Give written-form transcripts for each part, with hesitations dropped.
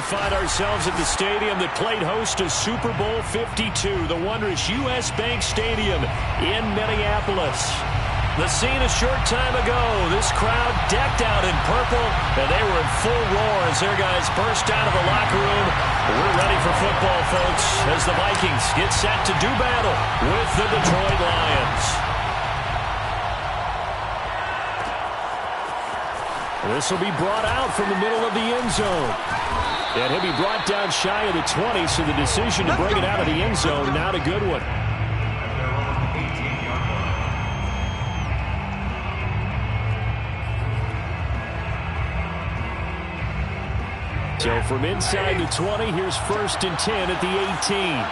find ourselves at the stadium that played host to Super Bowl 52, the wondrous U.S. Bank Stadium in Minneapolis. The scene a short time ago, this crowd decked out in purple, and they were in full roar as their guys burst out of the locker room. We're ready for football, folks, as the Vikings get set to do battle with the Detroit Lions. This will be brought out from the middle of the end zone. And he'll be brought down shy of the 20, so the decision to bring it out of the end zone, not a good one. So from inside the 20, here's 1st and 10 at the 18.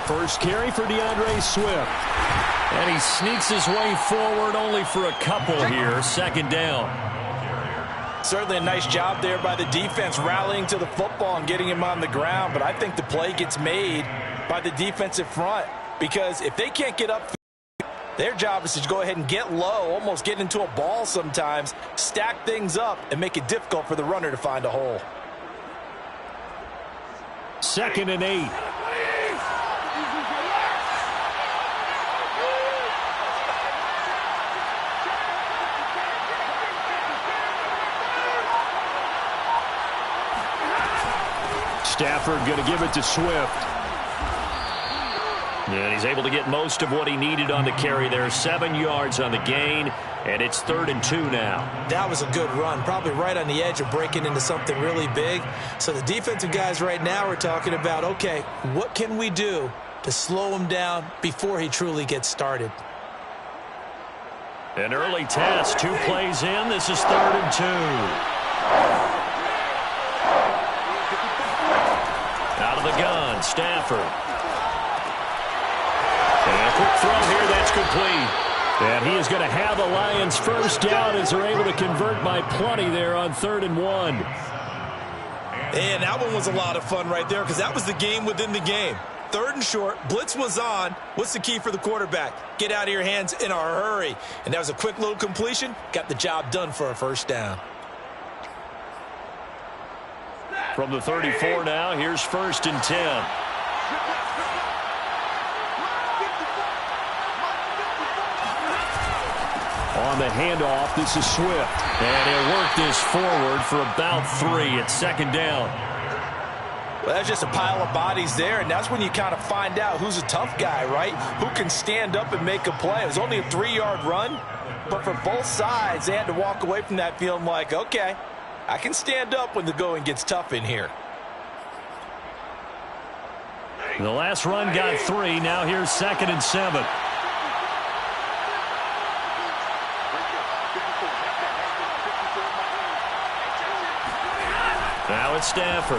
First carry for DeAndre Swift. And he sneaks his way forward only for a couple here. 2nd down. Certainly a nice job there by the defense rallying to the football and getting him on the ground. But I think the play gets made by the defensive front. Because if they can't get up, their job is to go ahead and get low, almost get into a ball sometimes, stack things up, and make it difficult for the runner to find a hole. 2nd and 8. Stafford going to give it to Swift. And he's able to get most of what he needed on the carry there. 7 yards on the gain, and it's 3rd and 2 now. That was a good run, probably right on the edge of breaking into something really big. So the defensive guys right now are talking about, okay, what can we do to slow him down before he truly gets started? An early test, 2 plays in. This is 3rd and 2. Out of the gun, Stafford. And a quick throw here, that's complete. And he is going to have the Lions first down as they're able to convert by plenty there on 3rd and 1. And that one was a lot of fun right there because that was the game within the game. 3rd and short, blitz was on. What's the key for the quarterback? Get out of your hands in a hurry. And that was a quick little completion. Got the job done for a first down. From the 34 now, here's 1st and 10. On the handoff, this is Swift. And he'll work this forward for about 3 at 2nd down. Well, that's just a pile of bodies there, and that's when you kind of find out who's a tough guy, right? Who can stand up and make a play. It was only a 3-yard run, but for both sides, they had to walk away from that feeling like, okay, I can stand up when the going gets tough in here. The last run got 3. Now here's 2nd and 7. Now it's Stafford.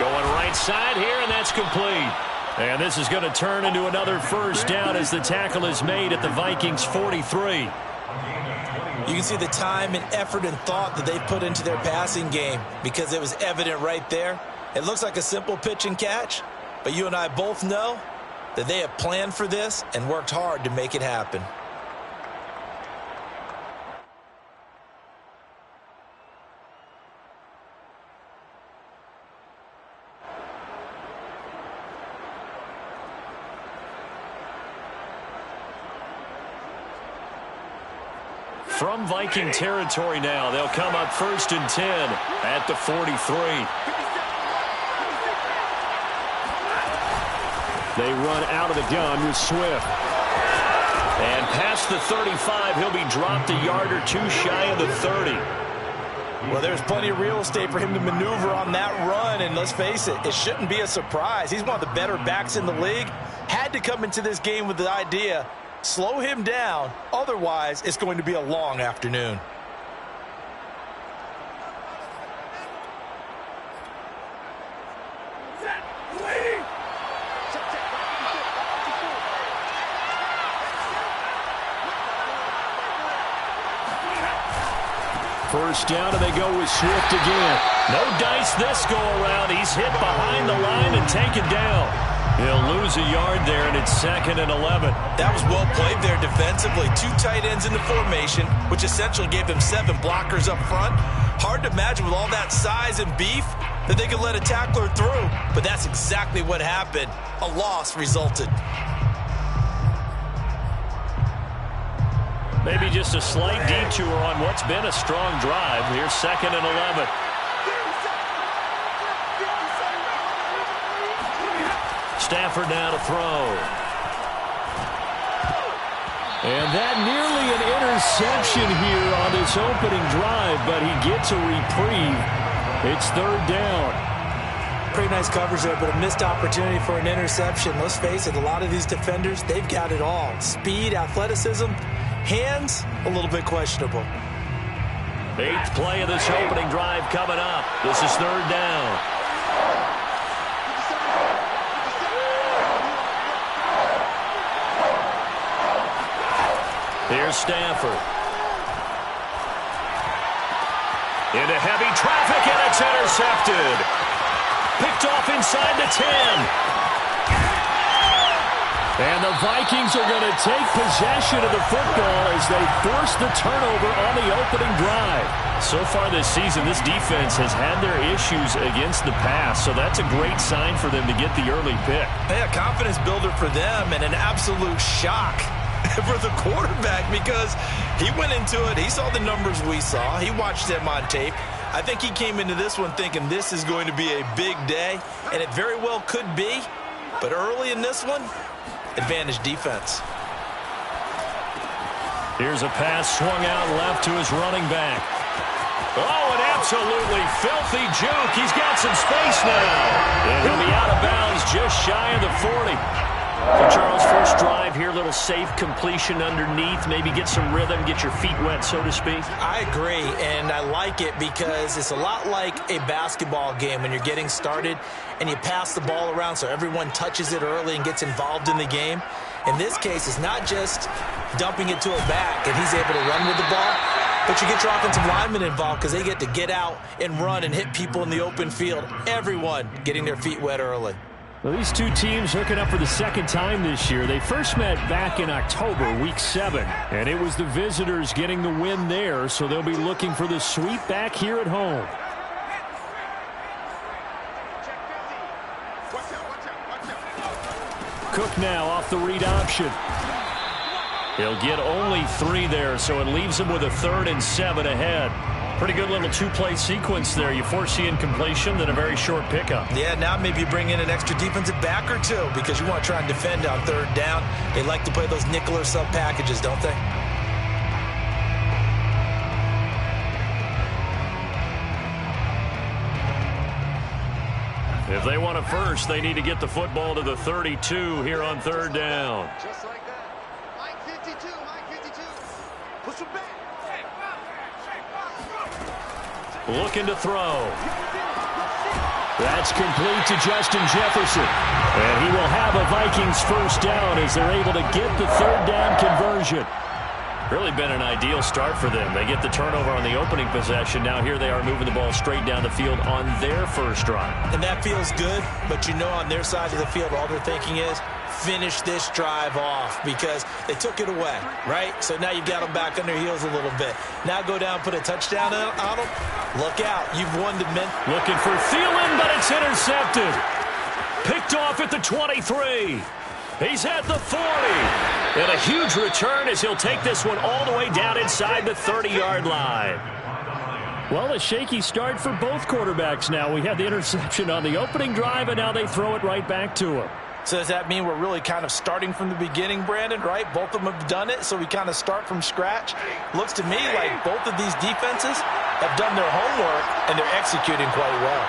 Going right side here, and that's complete. And this is going to turn into another first down as the tackle is made at the Vikings 43. You can see the time and effort and thought that they put into their passing game because it was evident right there. It looks like a simple pitch and catch, but you and I both know that they have planned for this and worked hard to make it happen. From Viking territory now, they'll come up 1st and 10 at the 43. They run out of the gun with Swift. And past the 35, he'll be dropped a yard or 2 shy of the 30. Well, there's plenty of real estate for him to maneuver on that run, and let's face it, it shouldn't be a surprise. He's one of the better backs in the league. Had to come into this game with the idea, slow him down, otherwise it's going to be a long afternoon. first down, and they go with Swift again. No dice this go-around. He's hit behind the line and taken down. He'll lose a yard there, and it's 2nd and 11. That was well played there defensively. 2 tight ends in the formation, which essentially gave them 7 blockers up front. Hard to imagine with all that size and beef that they could let a tackler through, but that's exactly what happened. A loss resulted. Maybe just a slight detour on what's been a strong drive. Here's 2nd and 11. Stafford now to throw. And that nearly an interception here on this opening drive, but he gets a reprieve. It's 3rd down. Pretty nice coverage there, but a missed opportunity for an interception. Let's face it, a lot of these defenders, they've got it all. Speed, athleticism, hands, a little bit questionable. 8th play of this opening drive coming up. This is 3rd down. Here's Stafford. Into heavy traffic, and it's intercepted. Picked off inside the 10. And the Vikings are going to take possession of the football as they force the turnover on the opening drive. So far this season, this defense has had their issues against the pass, so that's a great sign for them to get the early pick. Hey, a confidence builder for them and an absolute shock for the quarterback because he went into it. He saw the numbers we saw. He watched them on tape. I think he came into this one thinking this is going to be a big day, and it very well could be. But early in this one, advantage defense. Here's a pass swung out left to his running back. Oh, an absolutely filthy juke. He's got some space now. And he'll be out of bounds just shy of the 40. So, Charles, first drive here, little safe completion underneath. Maybe get some rhythm, get your feet wet, so to speak. I agree, and I like it because it's a lot like a basketball game when you're getting started and you pass the ball around so everyone touches it early and gets involved in the game. In this case, it's not just dumping it to a back and he's able to run with the ball, but you get your offensive linemen involved because they get to get out and run and hit people in the open field. Everyone getting their feet wet early. Well, these two teams hooking up for the 2nd time this year. They first met back in October, week 7, and it was the visitors getting the win there, so they'll be looking for the sweep back here at home. Cook now off the read option. He'll get only 3 there, so it leaves him with a 3rd and 7 ahead. Pretty good little 2-play sequence there. You foresee incompletion, then a very short pickup. Yeah, now maybe you bring in an extra defensive back or 2 because you want to try and defend on 3rd down. They like to play those nickel or sub packages, don't they? If they want a first, they need to get the football to the 32 here on 3rd down. Just like that. Mike 52, Mike 52. Push him back. Looking to throw. That's complete to Justin Jefferson. And he will have a Vikings first down as they're able to get the 3rd down conversion. Really been an ideal start for them. They get the turnover on the opening possession. Now here they are moving the ball straight down the field on their first drive. And that feels good, but you know on their side of the field, all they're thinking is finish this drive off because they took it away, right? So now you've got them back on their heels a little bit. Now go down, put a touchdown on them. Look out. You've won the men. Looking for Thielen, but it's intercepted. Picked off at the 23. He's at the 40. And a huge return as he'll take this one all the way down inside the 30-yard line. Well, a shaky start for both quarterbacks now. We had the interception on the opening drive, and now they throw it right back to him. So does that mean we're really kind of starting from the beginning, Brandon, right? Both of them have done it, so we kind of start from scratch. Looks to me like both of these defenses have done their homework, and they're executing quite well.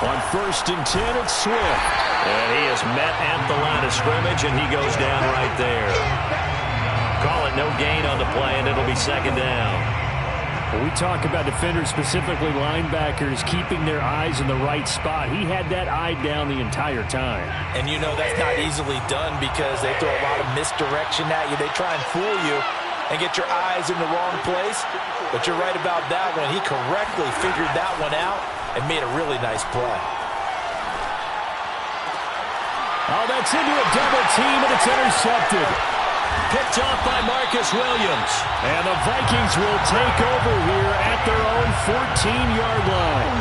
On 1st and 10, it's Swift. And he is met at the line of scrimmage, and he goes down right there. Call it no gain on the play, and it'll be 2nd down. When we talk about defenders, specifically linebackers, keeping their eyes in the right spot, he had that eye down the entire time. And you know that's not easily done because they throw a lot of misdirection at you. They try and fool you. and get your eyes in the wrong place. But you're right about that one. He correctly figured that one out and made a really nice play. Oh, that's into a double team, and it's intercepted. Picked off by Marcus Williams. And the Vikings will take over here at their own 14-yard line.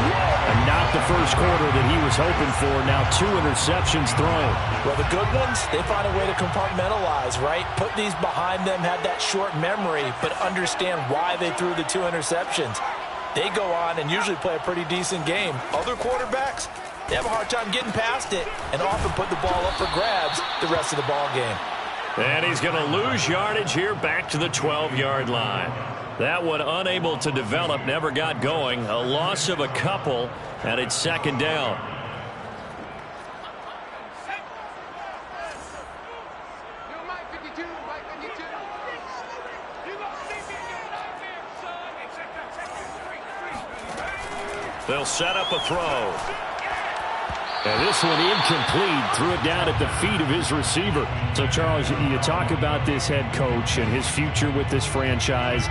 And not the first quarter that he was hoping for. Now 2 interceptions thrown. Well, the good ones, they find a way to compartmentalize, right? Put these behind them, have that short memory, but understand why they threw the 2 interceptions. They go on and usually play a pretty decent game. Other quarterbacks, they have a hard time getting past it and often put the ball up for grabs the rest of the ball game. And he's going to lose yardage here back to the 12-yard line. That one unable to develop, never got going. A loss of a couple, and it's second down. They'll set up a throw. And this one incomplete. Threw it down at the feet of his receiver. So, Charles, you talk about this head coach and his future with this franchise.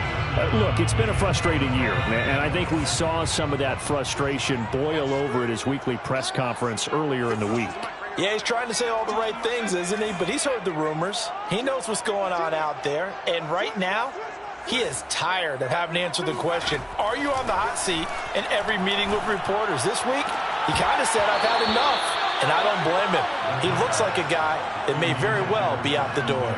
Look, it's been a frustrating year. And I think we saw some of that frustration boil over at his weekly press conference earlier in the week. Yeah, he's trying to say all the right things, isn't he? But he's heard the rumors. He knows what's going on out there. And right now, he is tired of having to answer the question, are you on the hot seat in every meeting with reporters? This week, he kind of said, I've had enough, and I don't blame him. He looks like a guy that may very well be out the door.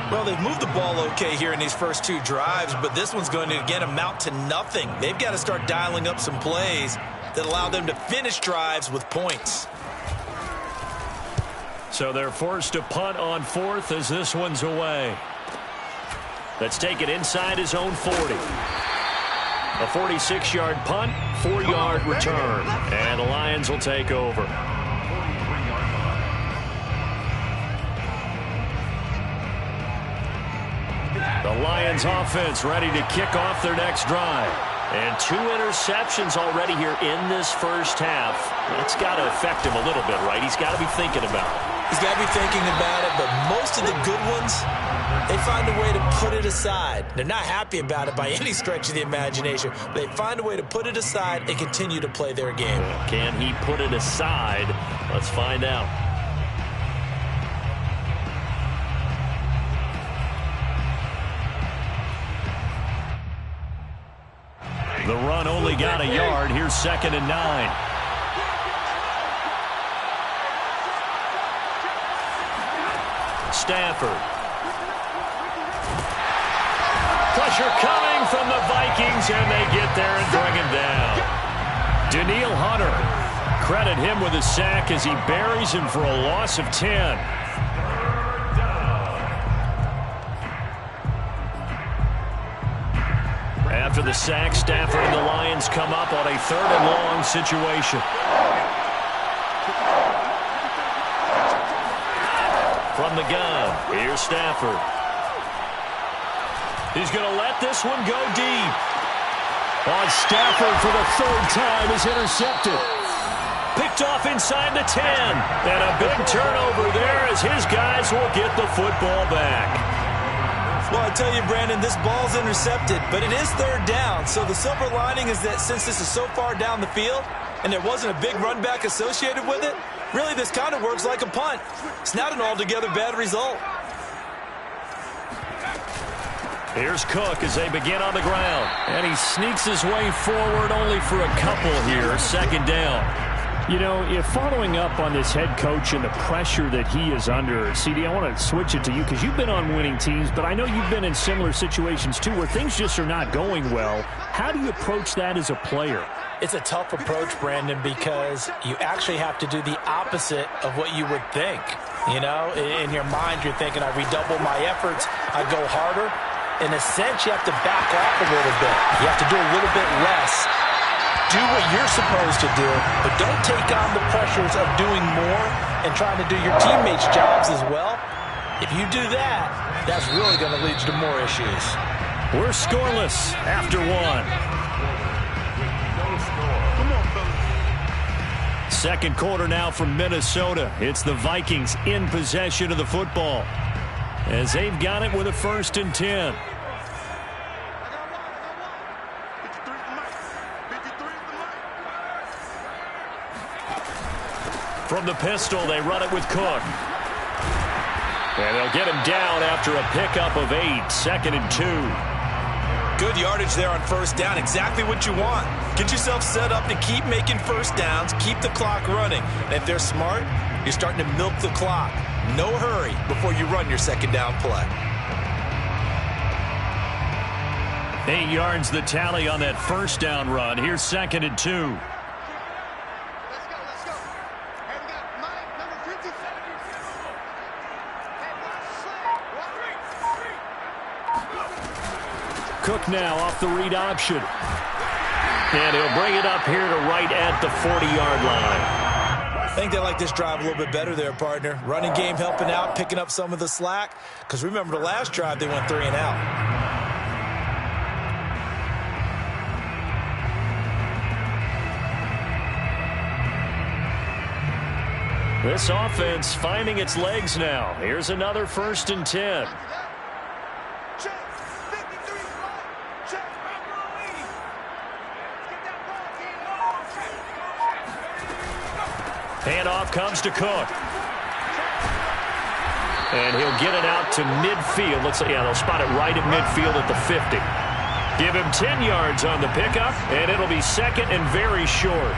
Well, they've moved the ball okay here in these first 2 drives, but this one's going to, again, amount to nothing. They've got to start dialing up some plays that allow them to finish drives with points. So they're forced to punt on 4th as this one's away. Let's take it inside his own 40. A 46-yard punt, 4-yard return. And the Lions will take over. The Lions offense ready to kick off their next drive. And 2 interceptions already here in this first half. That's got to affect him a little bit, right? He's got to be thinking about it. He's got to be thinking about it, but most of the good ones, they find a way to put it aside. They're not happy about it by any stretch of the imagination, but they find a way to put it aside and continue to play their game. Can he put it aside? Let's find out. The run only got a yard. Here's 2nd and 9. Stafford. Pressure coming from the Vikings, and they get there and bring him down. Daniil Hunter. Credit him with a sack as he buries him for a loss of 10. After the sack, Stafford and the Lions come up on a 3rd and long situation. From the gun, here's Stafford. He's going to let this one go deep. Stafford for the 3rd time is intercepted. Picked off inside the 10. And a big turnover there as his guys will get the football back. Well, I tell you, Brandon, this ball's intercepted, but it is 3rd down. So the silver lining is that since this is so far down the field and there wasn't a big run back associated with it, really this kind of works like a punt. It's not an altogether bad result. Here's Cook as they begin on the ground. And he sneaks his way forward only for a couple here. 2nd down. You know, if following up on this head coach and the pressure that he is under, CD, I want to switch it to you because you've been on winning teams, but I know you've been in similar situations too where things just are not going well. How do you approach that as a player? It's a tough approach, Brandon, because you actually have to do the opposite of what you would think. You know, in your mind, you're thinking, I redouble my efforts, I go harder. In a sense, you have to back off a little bit. You have to do a little bit less. Do what you're supposed to do, but don't take on the pressures of doing more and trying to do your teammates' jobs as well. If you do that, that's really going to lead you to more issues. We're scoreless after 1. Second quarter now from Minnesota. It's the Vikings in possession of the football as they've got it with a 1st and 10. From the pistol, they run it with Cook. And they'll get him down after a pickup of 8, 2nd and 2. Good yardage there on first down. Exactly what you want. Get yourself set up to keep making first downs, keep the clock running. And if they're smart, you're starting to milk the clock. No hurry before you run your second down play. 8 yards the tally on that first down run. Here's 2nd and 2. Let's go. And we got Mike, number 57. Cook now off the read option. And he'll bring it up here to right at the 40-yard line. I think they like this drive a little bit better there, partner. Running game helping out, picking up some of the slack. Because remember the last drive, they went 3 and out. This offense finding its legs now. Here's another 1st and 10. Check. 53. Check. Handoff comes to Cook. And he'll get it out to midfield. Looks like, yeah, they'll spot it right at midfield at the 50. Give him 10 yards on the pickup, and it'll be 2nd and very short.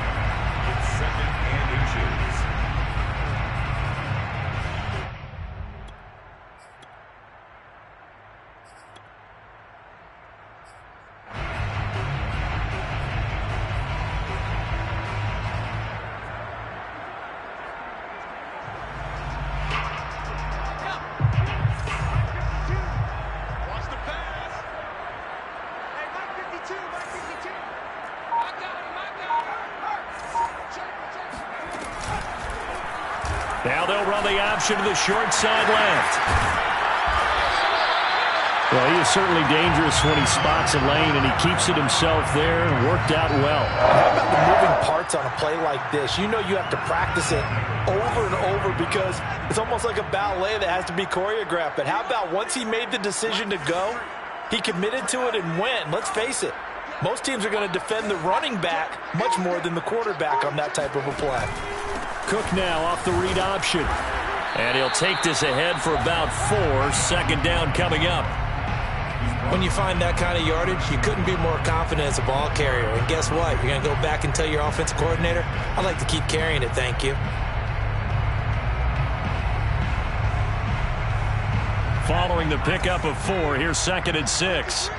Now they'll run the option to the short side left. Well, he is certainly dangerous when he spots a lane, and he keeps it himself there and worked out well. How about the moving parts on a play like this? You know you have to practice it over and over because it's almost like a ballet that has to be choreographed. But how about once he made the decision to go, he committed to it and went. Let's face it, most teams are going to defend the running back much more than the quarterback on that type of a play. Cook now off the read option. And he'll take this ahead for about 4. 2nd down coming up. When you find that kind of yardage, you couldn't be more confident as a ball carrier. And guess what? You're going to go back and tell your offensive coordinator, I'd like to keep carrying it, thank you. Following the pickup of 4, here's 2nd and 6.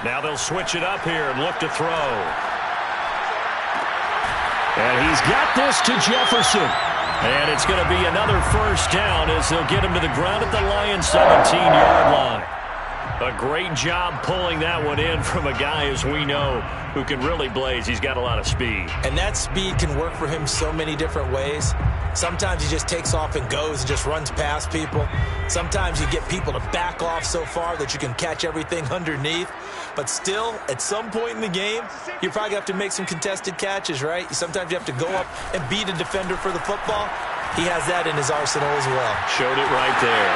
Now they'll switch it up here and look to throw. And he's got this to Jefferson. And it's going to be another first down as they'll get him to the ground at the Lions' 17-yard line. A great job pulling that one in from a guy, as we know, who can really blaze. He's got a lot of speed. And that speed can work for him so many different ways. Sometimes he just takes off and goes and just runs past people. Sometimes you get people to back off so far that you can catch everything underneath. But still, at some point in the game, you probably have to make some contested catches, right? Sometimes you have to go up and beat a defender for the football. He has that in his arsenal as well. Showed it right there.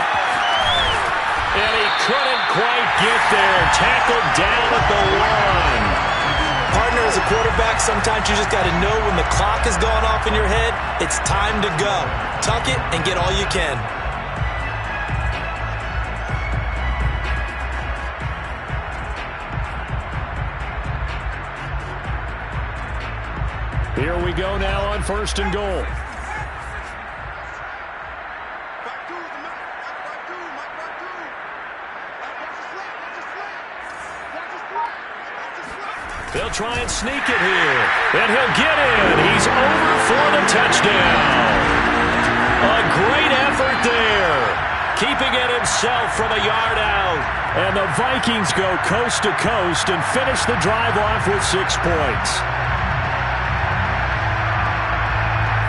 And he couldn't quite get there. Tackled down at the 1. Partner, as a quarterback, sometimes you just got to know when the clock is going off in your head, it's time to go. Tuck it and get all you can. Here we go now on 1st and goal. They'll try and sneak it here. And he'll get in. He's over for the touchdown. A great effort there. Keeping it himself from a yard out. And the Vikings go coast to coast and finish the drive off with 6 points.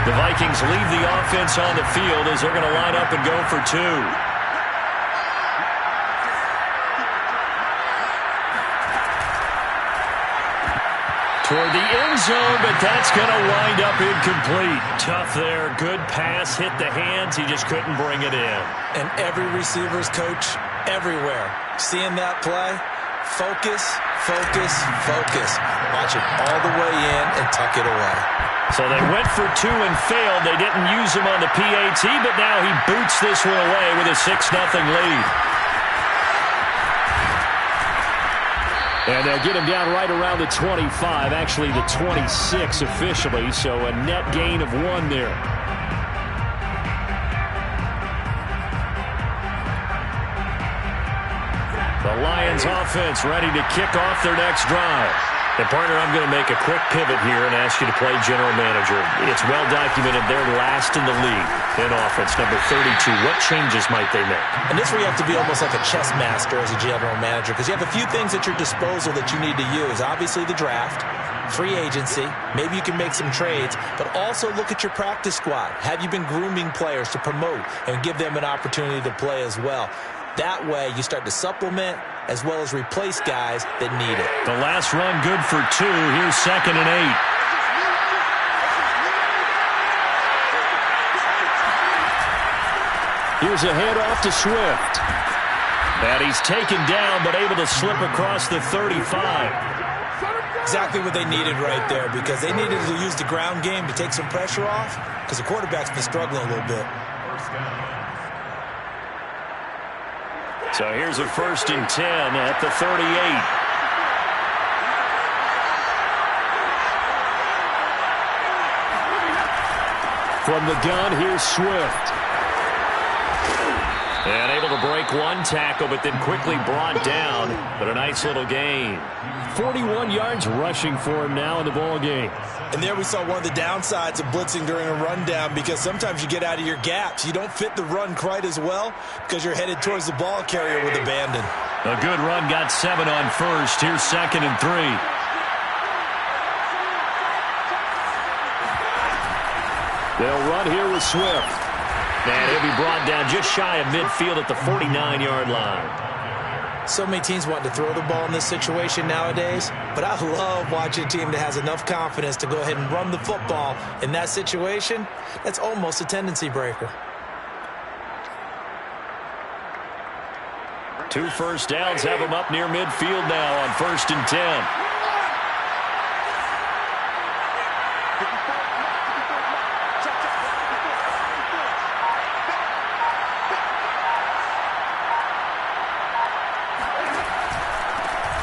The Vikings leave the offense on the field as they're going to line up and go for 2. Toward the end zone, but that's going to wind up incomplete. Tough there. Good pass. Hit the hands. He just couldn't bring it in. And every receiver's coach everywhere. Seeing that play, focus, focus, focus. Watch it all the way in and tuck it away. So they went for two and failed. They didn't use him on the PAT, but now he boots this one away with a 6-0 lead. And they'll get him down right around the 25, actually the 26 officially, so a net gain of 1 there. The Lions offense ready to kick off their next drive. And, partner, I'm going to make a quick pivot here and ask you to play general manager. It's well documented they're last in the league in offense, number 32. What changes might they make? And this where you have to be almost like a chess master as a general manager, because you have a few things at your disposal that you need to use. Obviously the draft, free agency, maybe you can make some trades, but also look at your practice squad. Have you been grooming players to promote and give them an opportunity to play as well? That way you start to supplement as well as replace guys that need it. The last run good for 2. Here's 2nd and 8. Here's a handoff to Swift. And he's taken down but able to slip across the 35. Exactly what they needed right there, because they needed to use the ground game to take some pressure off, because the quarterback's been struggling a little bit. So here's a 1st and 10 at the 38. From the gun, here's Swift. And able to break one tackle, but then quickly brought down. But a nice little gain. 41 yards rushing for him now in the ball game. And there we saw one of the downsides of blitzing during a rundown, because sometimes you get out of your gaps. You don't fit the run quite as well because you're headed towards the ball carrier with abandon. A good run, got 7 on 1st. Here's 2nd and 3. They'll run here with Swift. And he'll be brought down just shy of midfield at the 49-yard line. So many teams want to throw the ball in this situation nowadays, but I love watching a team that has enough confidence to go ahead and run the football in that situation. That's almost a tendency breaker. 2 first downs have them up near midfield now on 1st and 10.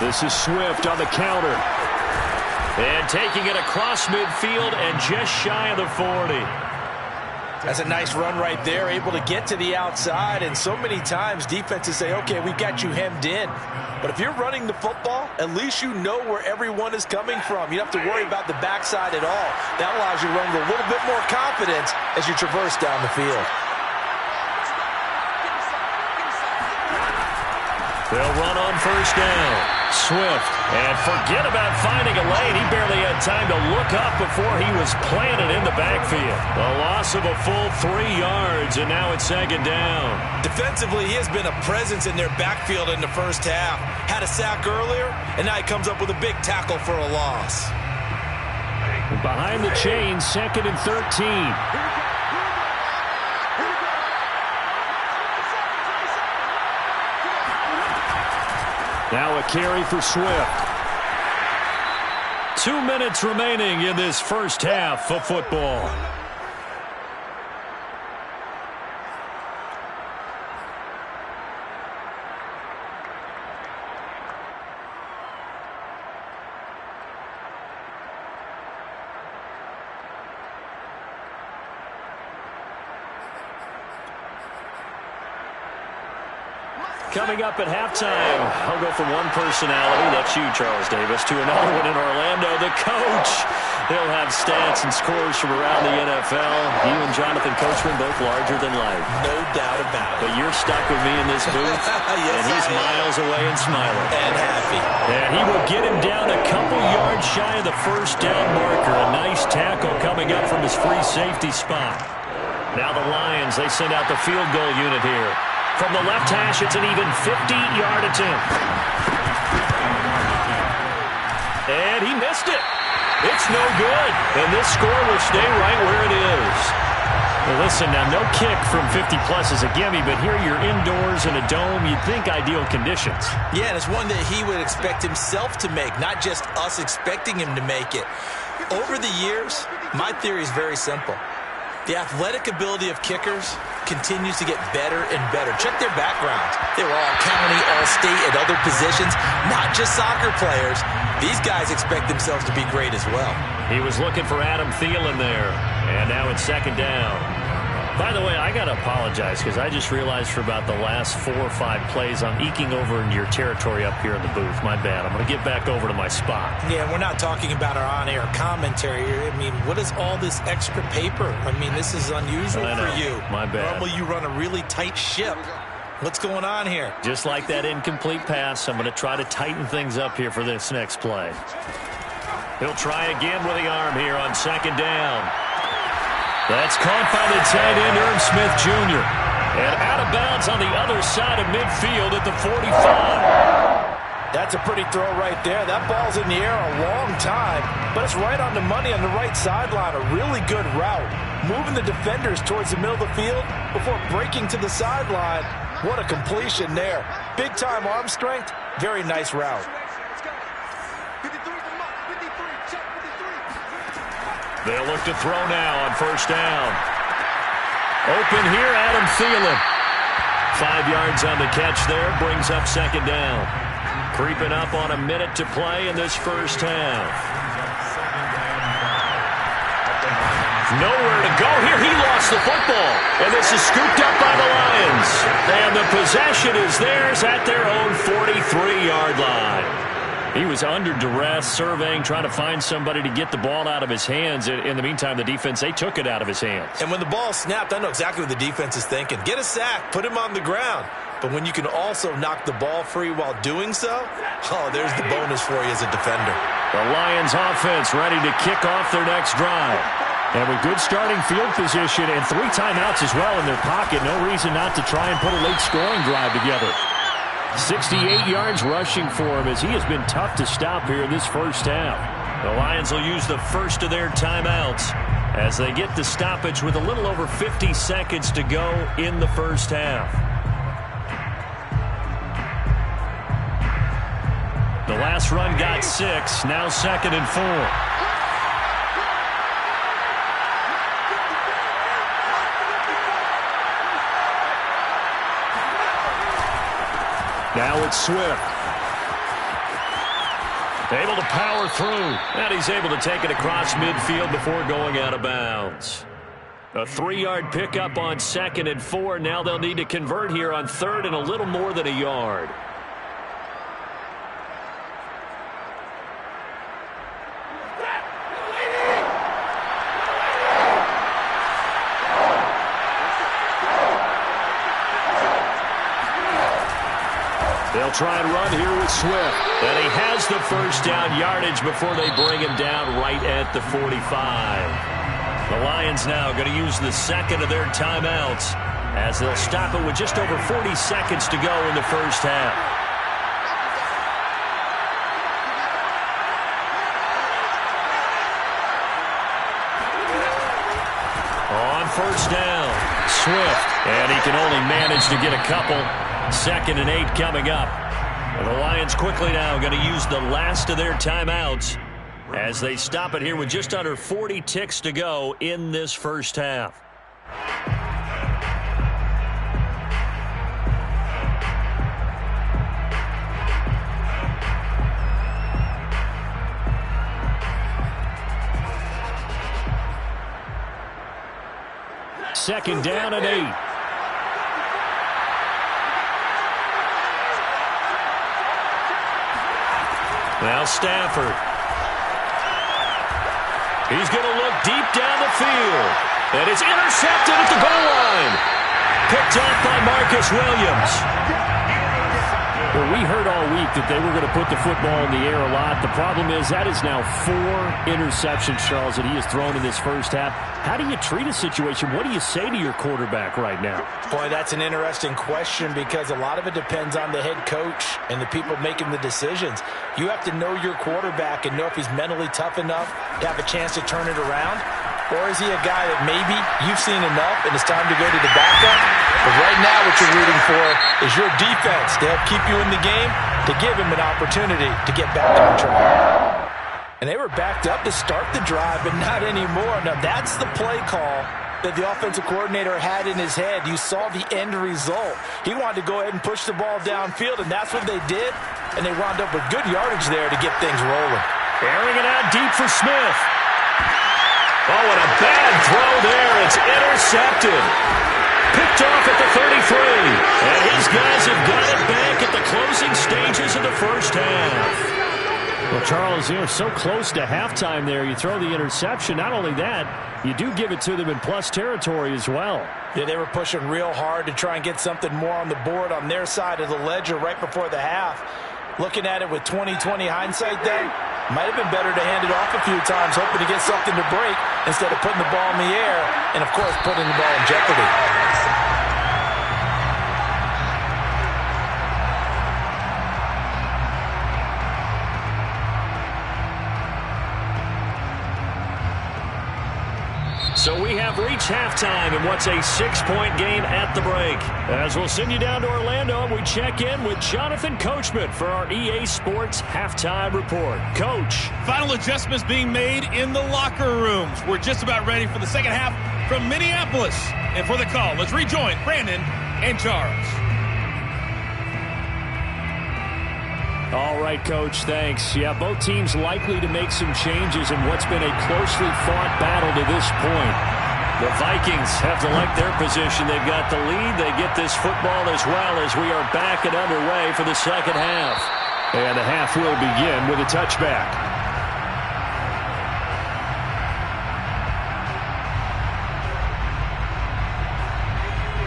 This is Swift on the counter. And taking it across midfield and just shy of the 40. That's a nice run right there, able to get to the outside. And so many times defenses say, okay, we've got you hemmed in. But if you're running the football, at least you know where everyone is coming from. You don't have to worry about the backside at all. That allows you to run with a little bit more confidence as you traverse down the field. They'll run on 1st down. Swift, and forget about finding a lane. He barely had time to look up before he was planted in the backfield. A loss of a full 3 yards, and now it's 2nd down. Defensively, he has been a presence in their backfield in the first half. Had a sack earlier, and now he comes up with a big tackle for a loss. Behind the chains, 2nd and 13. Now a carry for Swift. 2 minutes remaining in this first half of football. Coming up at halftime, I'll go from one personality, that's you, Charles Davis, to another one in Orlando, the coach. He'll have stats and scores from around the NFL. You and Jonathan Coachman both larger than life. No doubt about it. But you're stuck with me in this booth, yes, and he's miles away and smiling. And happy. And he will get him down a couple yards shy of the 1st down marker. A nice tackle coming up from his free safety spot. Now the Lions, they send out the field goal unit here. From the left hash, it's an even 50-yard attempt. And he missed it. It's no good. And this score will stay right where it is. Well, listen, now no kick from 50-plus is a gimme, but here you're indoors in a dome. You'd think ideal conditions. Yeah, and it's one that he would expect himself to make, not just us expecting him to make it. Over the years, my theory is very simple. The athletic ability of kickers continues to get better and better. Check their backgrounds. They were all county, all state, at other positions, not just soccer players. These guys expect themselves to be great as well. He was looking for Adam Thielen there, and now it's second down. By the way, I got to apologize because I just realized for about the last 4 or 5 plays I'm eking over into your territory up here in the booth. My bad. I'm going to get back over to my spot. Yeah, we're not talking about our on-air commentary. I mean, what is all this extra paper? I mean, this is unusual for you. My bad. Normally you run a really tight ship. What's going on here? Just like that incomplete pass, I'm going to try to tighten things up here for this next play. He'll try again with the arm here on second down. That's caught by the tight end, Irv Smith Jr. And out of bounds on the other side of midfield at the 45. That's a pretty throw right there. That ball's in the air a long time, but it's right on the money on the right sideline. A really good route. Moving the defenders towards the middle of the field before breaking to the sideline. What a completion there. Big-time arm strength. Very nice route. They'll look to throw now on first down. Open here, Adam Thielen. 5 yards on the catch there, brings up second down. Creeping up on a minute to play in this first half. Nowhere to go here. He lost the football. And this is scooped up by the Lions. And the possession is theirs at their own 43-yard line. He was under duress, surveying, trying to find somebody to get the ball out of his hands. In the meantime, the defense, they took it out of his hands. And when the ball snapped, I know exactly what the defense is thinking. Get a sack, put him on the ground. But when you can also knock the ball free while doing so, oh, there's the bonus for you as a defender. The Lions offense ready to kick off their next drive. And with good starting field position and 3 timeouts as well in their pocket, no reason not to try and put a late scoring drive together. 68 yards rushing for him as he has been tough to stop here in this first half. The Lions will use the first of their timeouts as they get the stoppage with a little over 50 seconds to go in the first half. The last run got 6, now second and 4. Now it's Swift. Able to power through. And he's able to take it across midfield before going out of bounds. A 3-yard pickup on second and 4. Now they'll need to convert here on third and a little more than a yard. They'll try and run here with Swift. And he has the first down yardage before they bring him down right at the 45. The Lions now going to use the second of their timeouts as they'll stop it with just over 40 seconds to go in the first half. On first down, Swift. And he can only manage to get a couple. 2nd and 8 coming up. And the Lions quickly now going to use the last of their timeouts as they stop it here with just under 40 ticks to go in this first half. Second down and 8. Now Stafford. He's going to look deep down the field. And it's intercepted at the goal line. Picked off by Marcus Williams. Well, we heard all week that they were going to put the football in the air a lot. The problem is that is now 4 interceptions, Charles, that he has thrown in this first half. How do you treat a situation? What do you say to your quarterback right now? Boy, that's an interesting question because a lot of it depends on the head coach and the people making the decisions. You have to know your quarterback and know if he's mentally tough enough to have a chance to turn it around. Or is he a guy that maybe you've seen enough and it's time to go to the backup? But right now what you're rooting for is your defense to help keep you in the game, to give him an opportunity to get back on track. And they were backed up to start the drive, but not anymore. Now that's the play call that the offensive coordinator had in his head. You saw the end result. He wanted to go ahead and push the ball downfield, and that's what they did. And they wound up with good yardage there to get things rolling. Airing it out deep for Smith. Oh, and a bad throw there. It's intercepted. Picked off at the 33. And his guys have got it back at the closing stages of the first half. Well, Charles, you're so close to halftime there. You throw the interception. Not only that, you do give it to them in plus territory as well. Yeah, they were pushing real hard to try and get something more on the board on their side of the ledger right before the half. Looking at it with 20/20 hindsight then, might have been better to hand it off a few times, hoping to get something to break instead of putting the ball in the air and, of course, putting the ball in jeopardy. So we have reached halftime in what's a 6-point game at the break. As we'll send you down to Orlando, we check in with Jonathan Coachman for our EA Sports Halftime Report. Coach. Final adjustments being made in the locker rooms. We're just about ready for the second half from Minneapolis. And for the call, let's rejoin Brandon and Charles. All right, Coach, thanks. Yeah, both teams likely to make some changes in what's been a closely fought battle to this point. The Vikings have to like their position. They've got the lead. They get this football as well as we are back and underway for the second half. And the half will begin with a touchback.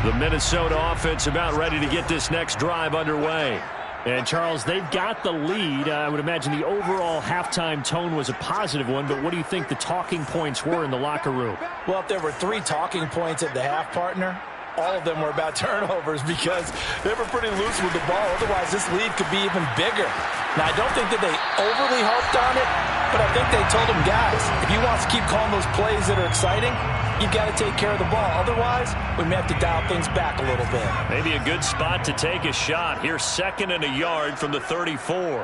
The Minnesota offense about ready to get this next drive underway. And, Charles, they've got the lead. I would imagine the overall halftime tone was a positive one, but what do you think the talking points were in the locker room? Well, if there were 3 talking points at the half, partner, all of them were about turnovers because they were pretty loose with the ball. Otherwise, this lead could be even bigger. Now, I don't think that they overly harped on it, but I think they told them, guys, if you want to keep calling those plays that are exciting, you've got to take care of the ball. Otherwise, we may have to dial things back a little bit. Maybe a good spot to take a shot. Here's 2nd and a yard from the 34.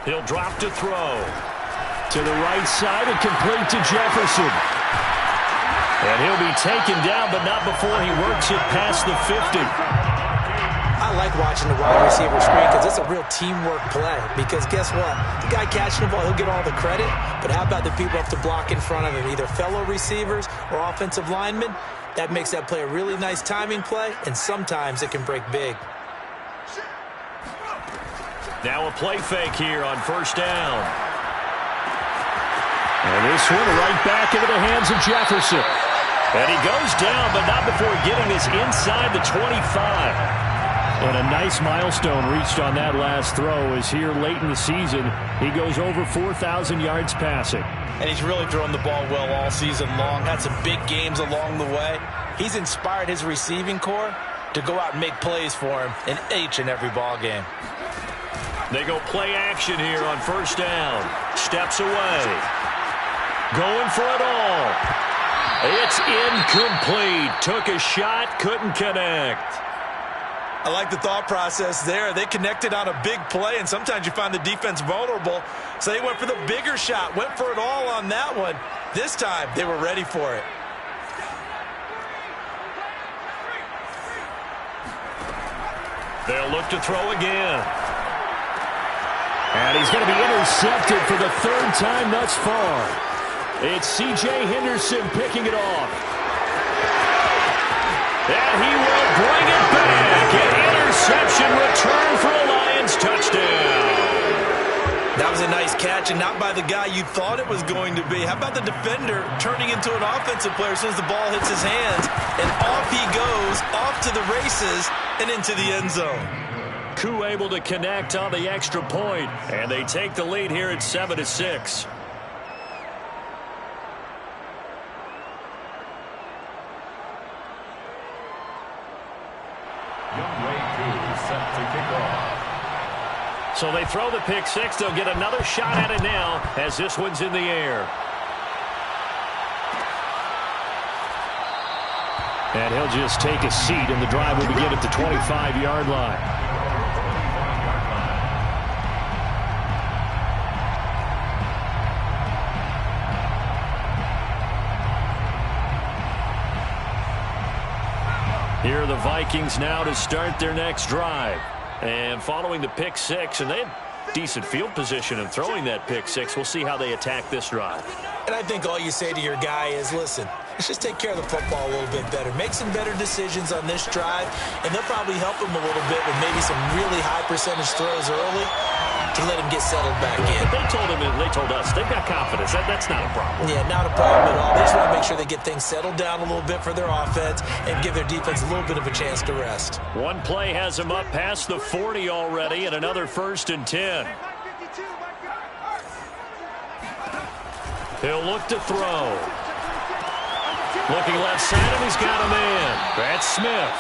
He'll drop to throw. To the right side and complete to Jefferson. And he'll be taken down, but not before he works it past the 50. I like watching the wide receiver screen because it's a real teamwork play. Because guess what? The guy catching the ball, he'll get all the credit. But how about the people who have to block in front of him, either fellow receivers or offensive linemen? That makes that play a really nice timing play, and sometimes it can break big. Now a play fake here on first down. And this one right back into the hands of Jefferson. And he goes down, but not before getting this inside the 25. And a nice milestone reached on that last throw as here late in the season, he goes over 4,000 yards passing. And he's really thrown the ball well all season long. Had some big games along the way. He's inspired his receiving corps to go out and make plays for him in each and every ball game. They go play action here on first down. Steps away. Going for it all. It's incomplete. Took a shot, couldn't connect. I like the thought process there. They connected on a big play, and sometimes you find the defense vulnerable. So they went for the bigger shot, went for it all on that one. This time, they were ready for it. They'll look to throw again. And he's going to be intercepted for the 3rd time thus far. It's C.J. Henderson picking it off. And he will bring it back. An interception return for a Lions touchdown. That was a nice catch, and not by the guy you thought it was going to be. How about the defender turning into an offensive player as soon as the ball hits his hands? And off he goes, off to the races, and into the end zone. Koo able to connect on the extra point, and they take the lead here at 7-6. So they throw the pick six. They'll get another shot at it now as this one's in the air. And he'll just take a seat, and the drive will begin at the 25-yard line. Here are the Vikings now to start their next drive. And following the pick six, and they had decent field position in throwing that pick six. We'll see how they attack this drive. And I think all you say to your guy is, listen, let's just take care of the football a little bit better. Make some better decisions on this drive, and they'll probably help him a little bit with maybe some really high percentage throws early to let him get settled back in. But they told him, and they told us, they've got confidence. That's not a problem. Yeah, not a problem at all. They just want to make sure they get things settled down a little bit for their offense and give their defense a little bit of a chance to rest. One play has them up past the 40 already, and another 1st and 10. He'll look to throw. Looking left side, and he's got a man. That's Smith.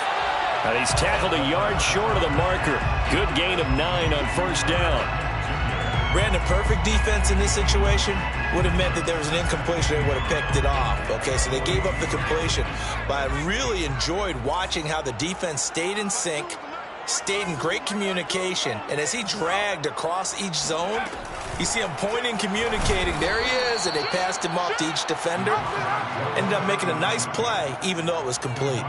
And he's tackled a yard short of the marker. Good gain of 9 on 1st down. Brandon, perfect defense in this situation would have meant that there was an incompletion. They would have picked it off. Okay, so they gave up the completion. But I really enjoyed watching how the defense stayed in sync, stayed in great communication. And as he dragged across each zone, you see him pointing, communicating. There he is, and they passed him off to each defender. Ended up making a nice play, even though it was complete.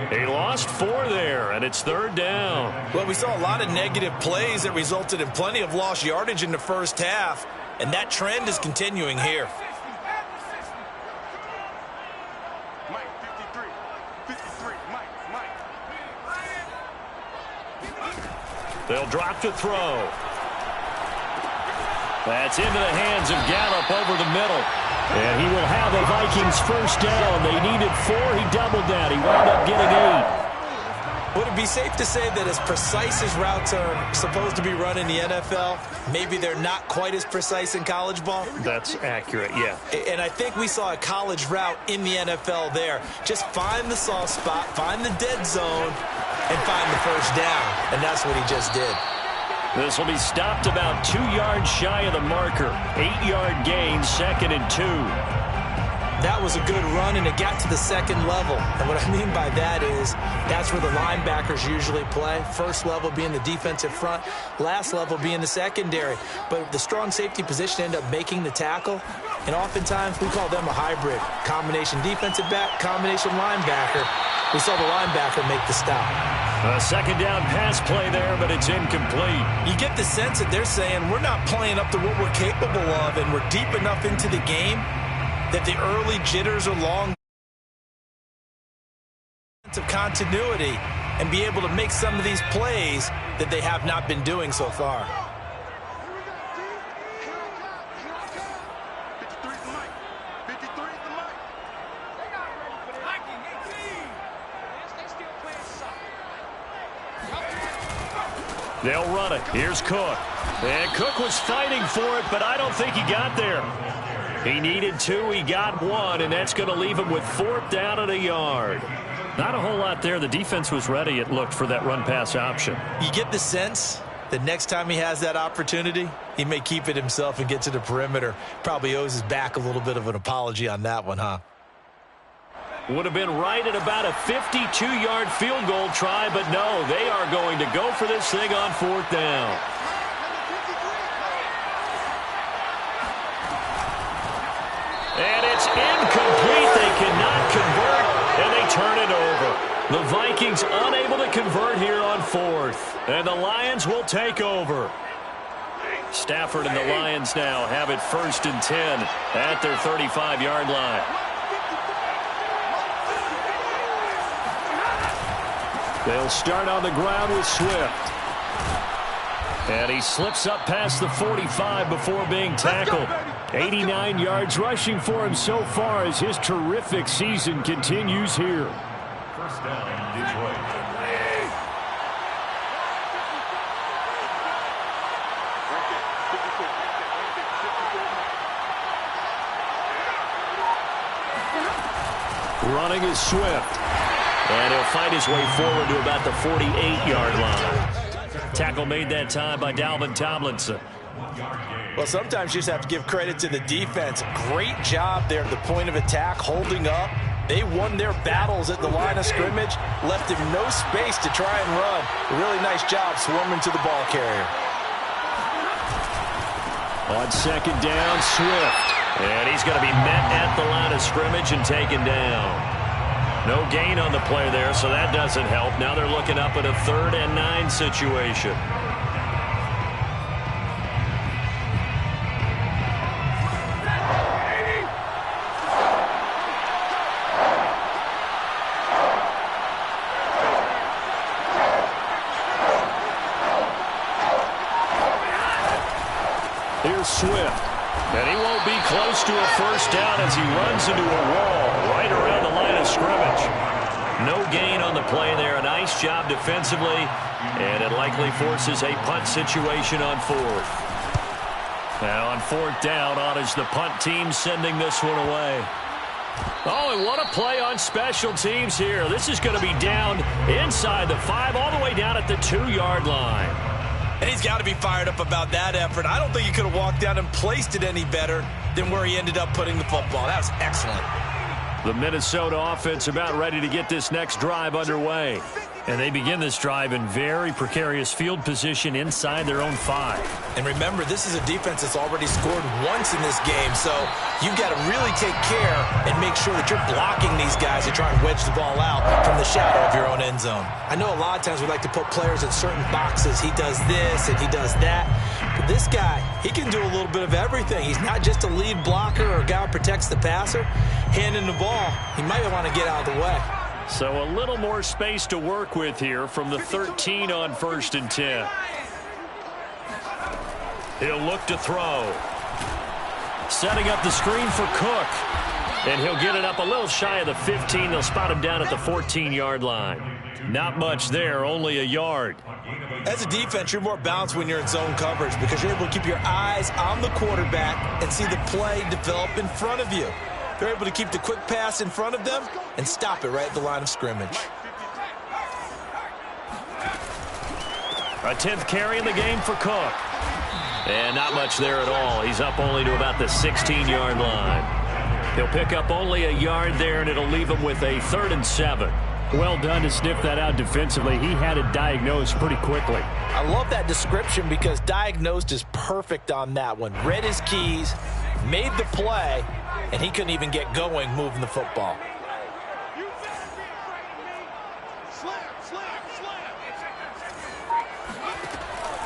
He lost 4 there, and it's 3rd down. Well, we saw a lot of negative plays that resulted in plenty of lost yardage in the first half, and that trend is continuing here. Mike, 53, Mike. They'll drop to throw. That's into the hands of Gallup over the middle. And he will have a Vikings 1st down. They needed 4. He doubled that. He wound up getting 8. Would it be safe to say that as precise as routes are supposed to be run in the NFL, maybe they're not quite as precise in college ball? That's accurate, yeah. And I think we saw a college route in the NFL there. Just find the soft spot, find the dead zone, and find the 1st down. And that's what he just did. This will be stopped about 2 yards shy of the marker. 8-yard gain, 2nd and 2. That was a good run, and it got to the 2nd level. And what I mean by that is that's where the linebackers usually play. First level being the defensive front, last level being the secondary. But the strong safety position ended up making the tackle, and oftentimes we call them a hybrid. Combination defensive back, combination linebacker. We saw the linebacker make the stop. A 2nd down pass play there, but it's incomplete. You get the sense that they're saying we're not playing up to what we're capable of, and we're deep enough into the game that the early jitters are long of continuity and be able to make some of these plays that they have not been doing so far. They'll run it. Here's Cook. And Cook was fighting for it, but I don't think he got there. He needed 2. He got 1, and that's going to leave him with 4th down at a yard. Not a whole lot there. The defense was ready, it looked, for that run-pass option. You get the sense that next time he has that opportunity, he may keep it himself and get to the perimeter. Probably owes his back a little bit of an apology on that one, huh? Would have been right at about a 52-yard field goal try, but no, they are going to go for this thing on 4th down. And it's incomplete. They cannot convert, and they turn it over. The Vikings unable to convert here on 4th, and the Lions will take over. Stafford and the Lions now have it 1st and 10 at their 35-yard line. They'll start on the ground with Swift. And he slips up past the 45 before being tackled. 89 yards rushing for him so far as his terrific season continues here. 1st down, Detroit. Running is Swift. And he'll find his way forward to about the 48-yard line. Tackle made that time by Dalvin Tomlinson. Well, sometimes you just have to give credit to the defense. Great job there at the point of attack, holding up. They won their battles at the line of scrimmage, left him no space to try and run. A really nice job swarming to the ball carrier. On second down, Swift. And he's going to be met at the line of scrimmage and taken down. No gain on the play there, so that doesn't help. Now they're looking up at a 3rd and 9 situation. Here's Swift. And he won't be close to a first down as he runs into a wall right around the line of scrimmage. No gain on the play there. A nice job defensively. And it likely forces a punt situation on 4th. Now on 4th down, on is the punt team sending this one away. Oh, and what a play on special teams here. This is going to be down inside the 5, all the way down at the 2-yard line. And he's got to be fired up about that effort. I don't think he could have walked down and placed it any better than where he ended up putting the football. That was excellent. The Minnesota offense about ready to get this next drive underway. And they begin this drive in very precarious field position inside their own 5. And remember, this is a defense that's already scored once in this game, so you've got to really take care and make sure that you're blocking these guys to try and wedge the ball out from the shadow of your own end zone. I know a lot of times we like to put players in certain boxes. He does this and he does that. But this guy, he can do a little bit of everything. He's not just a lead blocker or a guy who protects the passer. Handing the ball, he might want to get out of the way. So a little more space to work with here from the 13 on 1st and 10. He'll look to throw. Setting up the screen for Cook. And he'll get it up a little shy of the 15. They'll spot him down at the 14-yard line. Not much there, only a yard. As a defense, you're more balanced when you're in zone coverage because you're able to keep your eyes on the quarterback and see the play develop in front of you. They're able to keep the quick pass in front of them and stop it right at the line of scrimmage. A 10th carry in the game for Cook. And not much there at all. He's up only to about the 16-yard line. He'll pick up only a yard there, and it'll leave him with a 3rd and 7. Well done to sniff that out defensively. He had it diagnosed pretty quickly. I love that description because diagnosed is perfect on that one. Read his keys, made the play, and he couldn't even get going moving the football.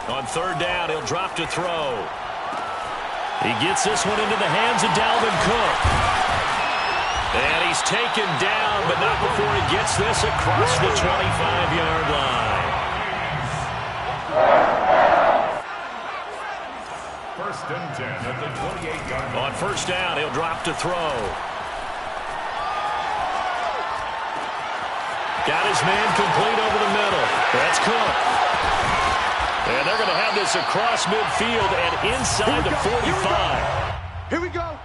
On 3rd down, he'll drop to throw. He gets this one into the hands of Dalvin Cook. And he's taken down, but not before he gets this across the 25-yard line. 1st and 10 at the 28-yard line. On 1st down, he'll drop to throw. Got his man complete over the middle. That's Cook. And they're going to have this across midfield and inside the 45. Here we go.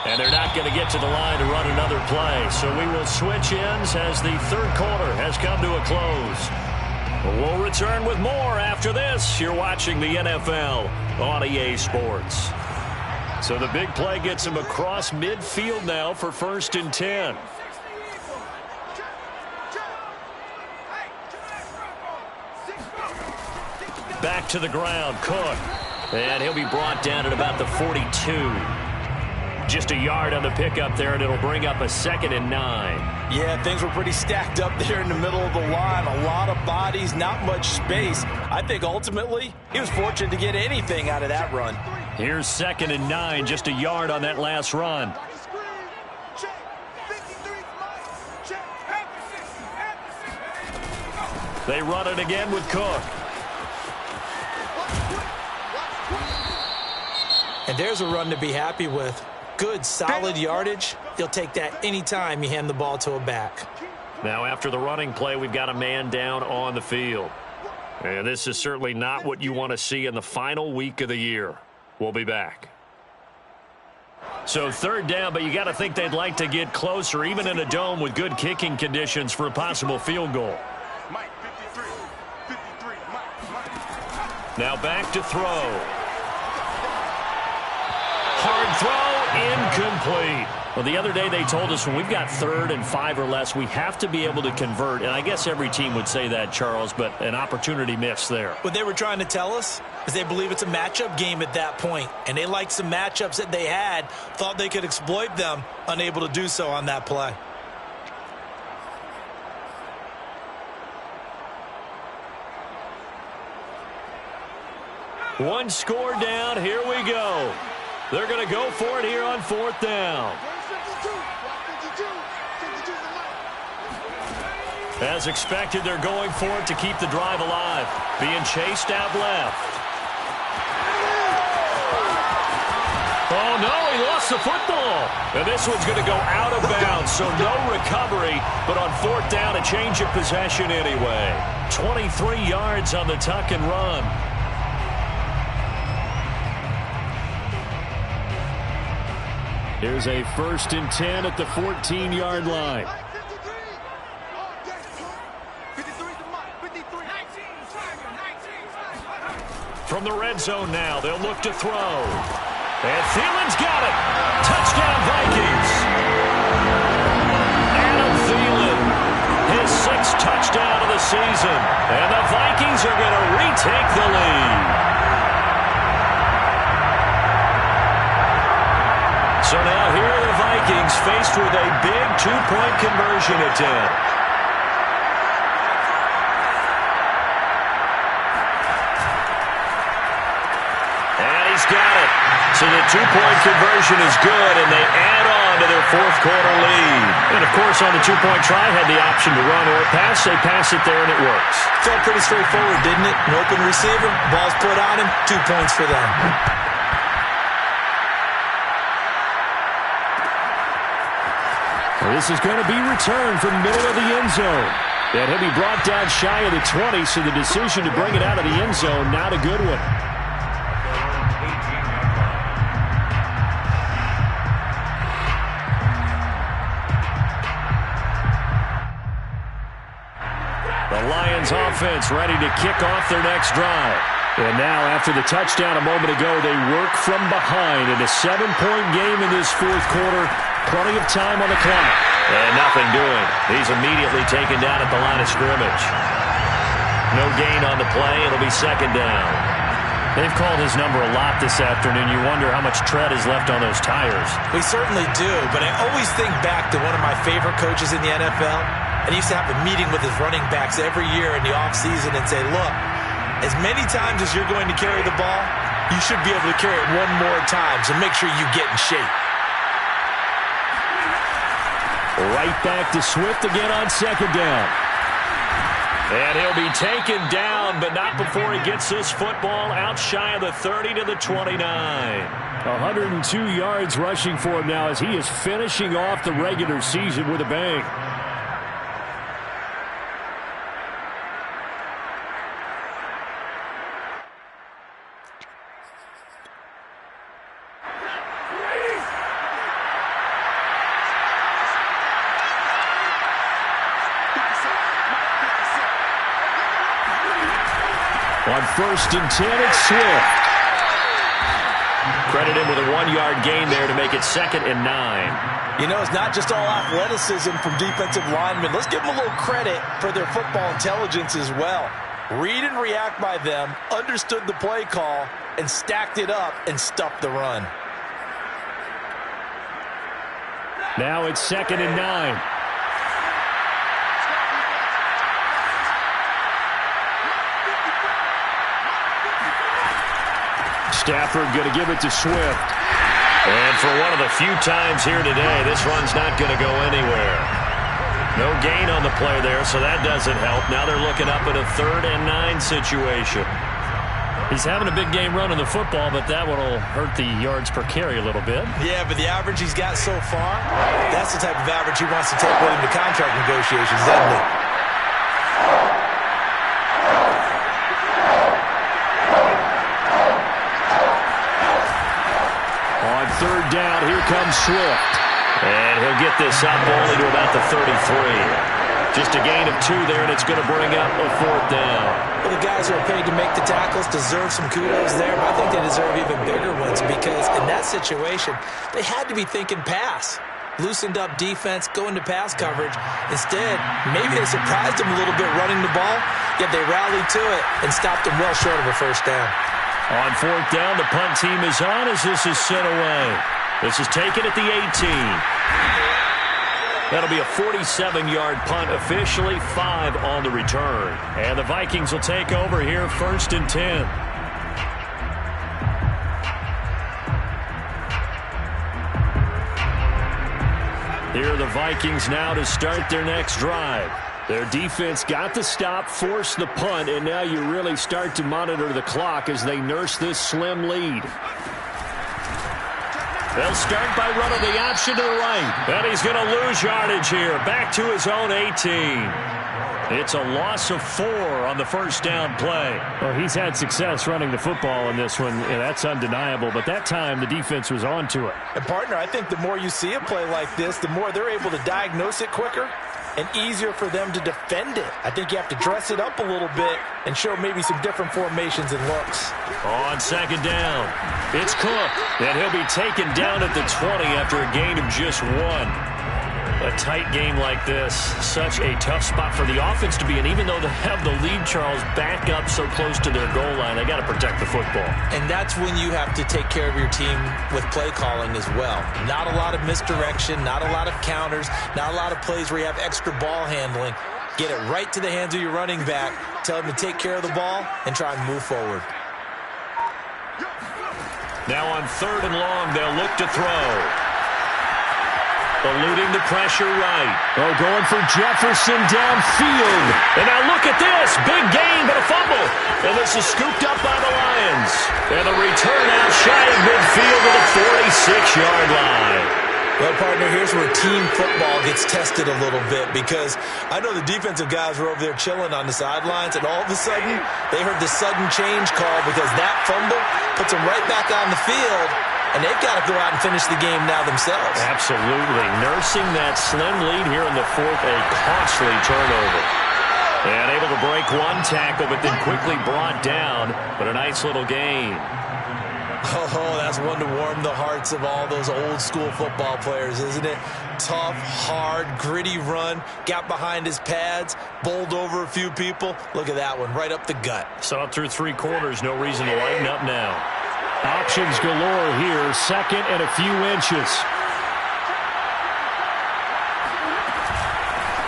And they're not going to get to the line to run another play. So we will switch ends as the 3rd quarter has come to a close. We'll return with more after this. You're watching the NFL on EA Sports. So the big play gets him across midfield now for 1st and 10. Back to the ground, Cook. And he'll be brought down at about the 42. Just a yard on the pickup there, and it'll bring up a 2nd and 9. Yeah, things were pretty stacked up there in the middle of the line. A lot of bodies, not much space. I think ultimately he was fortunate to get anything out of that run. Here's 2nd and 9, just a yard on that last run. They run it again with Cook. And there's a run to be happy with. Good, solid yardage. He'll take that anytime you hand the ball to a back. Now, after the running play, we've got a man down on the field. And this is certainly not what you want to see in the final week of the year. We'll be back. So third down, but you got to think they'd like to get closer, even in a dome with good kicking conditions for a possible field goal. Now back to throw. Hard throw, incomplete. Well, the other day they told us when we've got 3rd and 5 or less, we have to be able to convert. And I guess every team would say that, Charles, but an opportunity missed there. What they were trying to tell us is they believe it's a matchup game at that point. And they liked some matchups that they had, thought they could exploit them, unable to do so on that play. One score down. Here we go. They're going to go for it here on 4th down. As expected, they're going for it to keep the drive alive. Being chased out left. Oh, no, he lost the football. And this one's going to go out of bounds, so no recovery. But on 4th down, a change of possession anyway. 23 yards on the tuck and run. Here's a 1st and 10 at the 14-yard line. From the red zone now, they'll look to throw. And Thielen's got it. Touchdown, Vikings. Adam Thielen, his 6th touchdown of the season. And the Vikings are going to retake the lead. So now here are the Vikings faced with a big 2-point conversion attempt. And he's got it. So the 2-point conversion is good, and they add on to their 4th quarter lead. And, of course, on the 2-point try, had the option to run or pass. They pass it there, and it works. Felt pretty straightforward, didn't it? An open receiver, ball's put on him, 2 points for them. This is going to be returned from the middle of the end zone. And he'll be brought down shy of the 20, so the decision to bring it out of the end zone, not a good one. The Lions offense ready to kick off their next drive. And now, after the touchdown a moment ago, they work from behind in a 7-point game in this 4th quarter. Plenty of time on the clock. And nothing doing. He's immediately taken down at the line of scrimmage. No gain on the play. It'll be 2nd down. They've called his number a lot this afternoon. You wonder how much tread is left on those tires. We certainly do, but I always think back to one of my favorite coaches in the NFL. And he used to have a meeting with his running backs every year in the offseason and say, look, as many times as you're going to carry the ball, you should be able to carry it one more time, so make sure you get in shape. Right back to Swift again on 2nd down. And he'll be taken down, but not before he gets this football out shy of the 30 to the 29. 102 yards rushing for him now as he is finishing off the regular season with a bang. On 1st and 10, it's Swift. Credit him with a 1-yard gain there to make it 2nd and 9. You know, it's not just all athleticism from defensive linemen. Let's give them a little credit for their football intelligence as well. Read and react by them, understood the play call, and stacked it up and stuffed the run. Now it's 2nd and 9. Stafford going to give it to Swift. And for one of the few times here today, this run's not going to go anywhere. No gain on the play there, so that doesn't help. Now they're looking up at a 3rd and 9 situation. He's having a big game running the football, but that one will hurt the yards per carry a little bit. Yeah, but the average he's got so far, that's the type of average he wants to take with him to contract negotiations, doesn't he? Swift. And he'll get this up only to about the 33. Just a gain of 2 there, and it's going to bring up a 4th down. Well, the guys who are paid to make the tackles deserve some kudos there, but I think they deserve even bigger ones because in that situation, they had to be thinking pass. Loosened up defense, going to pass coverage. Instead, maybe they surprised them a little bit running the ball, yet they rallied to it and stopped them well short of a 1st down. On 4th down, the punt team is on as this is sent away. This is taken at the 18. That'll be a 47-yard punt, officially 5 on the return. And the Vikings will take over here, 1st and 10. Here are the Vikings now to start their next drive. Their defense got the stop, forced the punt, and now you really start to monitor the clock as they nurse this slim lead. They'll start by running the option to the right. And he's going to lose yardage here. Back to his own 18. It's a loss of 4 on the 1st down play. Well, he's had success running the football in this one, and that's undeniable. But that time, the defense was on to it. And, partner, I think the more you see a play like this, the more they're able to diagnose it quicker and easier for them to defend it. I think you have to dress it up a little bit and show maybe some different formations and looks. On 2nd down, it's Cook, and he'll be taken down at the 20 after a gain of just 1. A tight game like this, such a tough spot for the offense to be in. Even though they have the lead, Charles, back up so close to their goal line, they got to protect the football. And that's when you have to take care of your team with play calling as well. Not a lot of misdirection, not a lot of counters, not a lot of plays where you have extra ball handling. Get it right to the hands of your running back, tell him to take care of the ball, and try and move forward. Now on 3rd and long, they'll look to throw. Eluding the pressure right. Oh, going for Jefferson downfield. And now look at this. Big gain, but a fumble. And this is scooped up by the Lions. And the return out shy of midfield to the 46-yard line. Well, partner, here's where team football gets tested a little bit because I know the defensive guys were over there chilling on the sidelines, and all of a sudden they heard the sudden change call because that fumble puts them right back on the field. And they've got to go out and finish the game now themselves. Absolutely. Nursing that slim lead here in the 4th, a costly turnover. And able to break 1 tackle, but then quickly brought down. But a nice little gain. Oh, that's one to warm the hearts of all those old school football players, isn't it? Tough, hard, gritty run. Got behind his pads, bowled over a few people. Look at that one, right up the gut. Saw it through 3 quarters. No reason to lighten up now. Options galore here, 2nd and a few inches.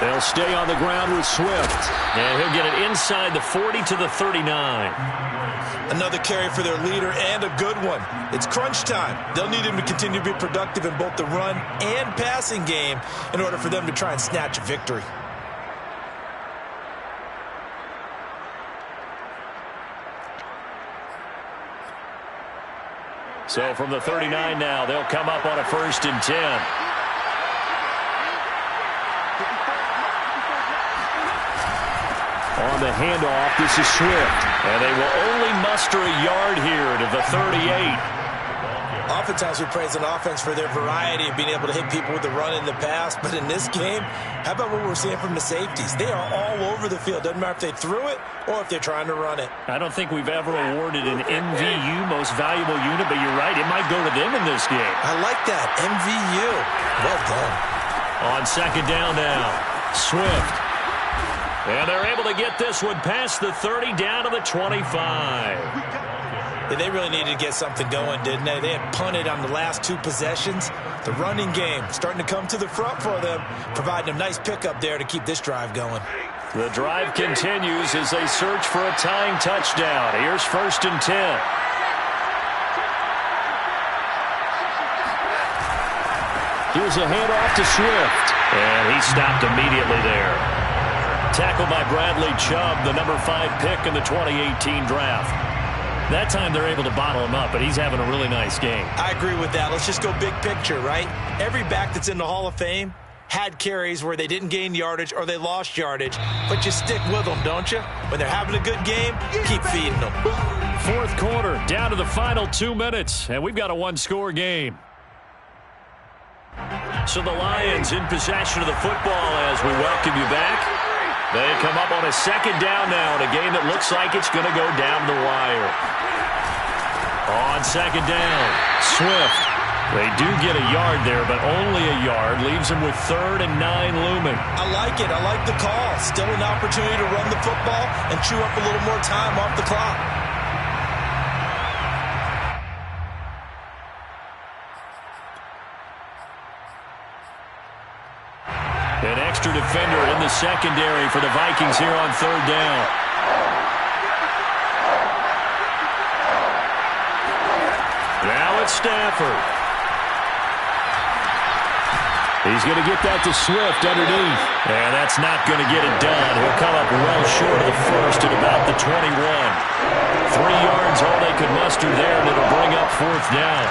They'll stay on the ground with Swift. And he'll get it inside the 40 to the 39. Another carry for their leader and a good one. It's crunch time. They'll need him to continue to be productive in both the run and passing game in order for them to try and snatch a victory. So from the 39 now, they'll come up on a 1st and 10. On the handoff, this is Swift. And they will only muster a yard here to the 38. Oftentimes we praise an offense for their variety of being able to hit people with the run in the pass. But in this game, how about what we're seeing from the safeties? They are all over the field. Doesn't matter if they threw it or if they're trying to run it. I don't think we've ever awarded an MVU, most valuable unit, but you're right. It might go to them in this game. I like that. MVU. Well done. On 2nd down now, Swift. And they're able to get this one past the 30 down to the 25. They really needed to get something going, didn't they? They had punted on the last 2 possessions. The running game starting to come to the front for them, providing a nice pickup there to keep this drive going. The drive continues as they search for a tying touchdown. Here's 1st and 10. Here's a handoff to Swift. And he stopped immediately there. Tackled by Bradley Chubb, the number 5 pick in the 2018 draft. That time they're able to bottle him up, but he's having a really nice game. I agree with that. Let's just go big picture, right? Every back that's in the Hall of Fame had carries where they didn't gain yardage or they lost yardage, but you stick with them, don't you? When they're having a good game, keep feeding them. 4th quarter, down to the final 2 minutes, and we've got a 1-score game. So the Lions in possession of the football as we welcome you back. They come up on a second down now in a game that looks like it's going to go down the wire. On second down, Swift. They do get a yard there, but only a yard. Leaves them with 3rd and 9 looming. I like it. I like the call. Still an opportunity to run the football and chew up a little more time off the clock. An extra defender in the secondary for the Vikings here on 3rd down. Now it's Stafford. He's going to get that to Swift underneath. And that's not going to get it done. He'll come up well short of the first at about the 21. 3 yards, all they could muster there, and it'll bring up 4th down.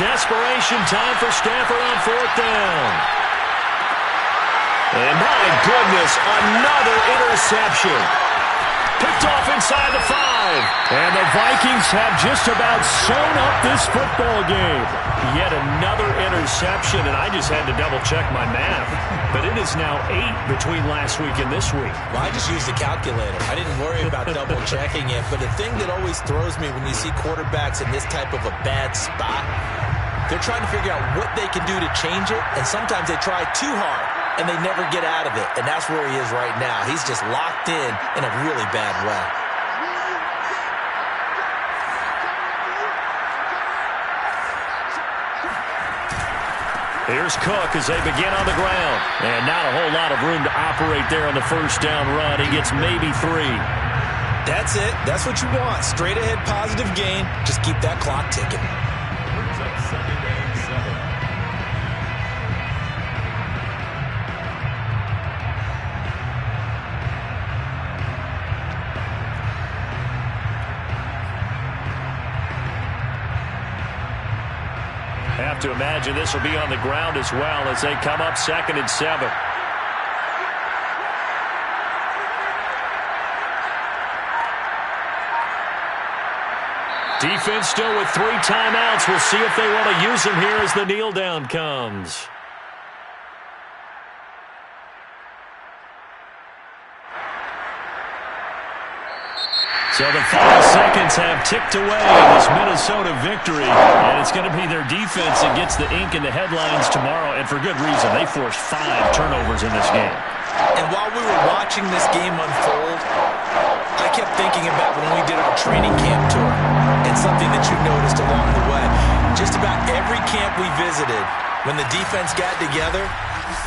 Desperation time for Stafford on 4th down. And my goodness, another interception. Picked off inside the 5. And the Vikings have just about sewn up this football game. Yet another interception, and I just had to double-check my math. But it is now 8 between last week and this week. Well, I just used a calculator. I didn't worry about double-checking it. But the thing that always throws me when you see quarterbacks in this type of a bad spot, they're trying to figure out what they can do to change it, and sometimes they try too hard, and they never get out of it. And that's where he is right now. He's just locked in a really bad way. Here's Cook as they begin on the ground. And not a whole lot of room to operate there on the 1st down run. He gets maybe 3. That's it. That's what you want. Straight ahead positive gain. Just keep that clock ticking. Have to imagine this will be on the ground as well as they come up 2nd and 7. Defense still with 3 timeouts. We'll see if they want to use them here as the kneel down comes. So the final seconds have ticked away in this Minnesota victory. And it's going to be their defense that gets the ink in the headlines tomorrow. And for good reason. They forced 5 turnovers in this game. And while we were watching this game unfold, I kept thinking about when we did our training camp tour and something that you noticed along the way. Just about every camp we visited, when the defense got together,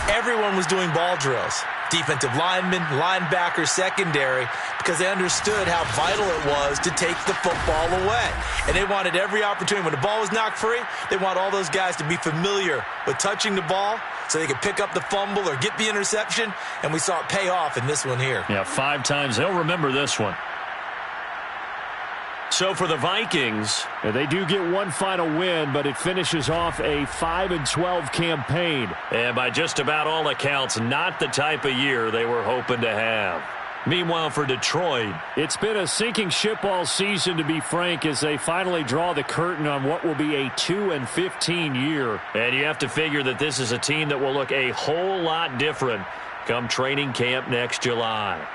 everyone was doing ball drills. Defensive linemen, linebackers, secondary, because they understood how vital it was to take the football away. And they wanted every opportunity. When the ball was knocked free, they want all those guys to be familiar with touching the ball so they could pick up the fumble or get the interception. And we saw it pay off in this one here. Yeah, 5 times. They'll remember this one. So for the Vikings, they do get one final win, but it finishes off a 5-12 campaign. And by just about all accounts, not the type of year they were hoping to have. Meanwhile, for Detroit, it's been a sinking ship all season, to be frank, as they finally draw the curtain on what will be a 2-15 year. And you have to figure that this is a team that will look a whole lot different come training camp next July.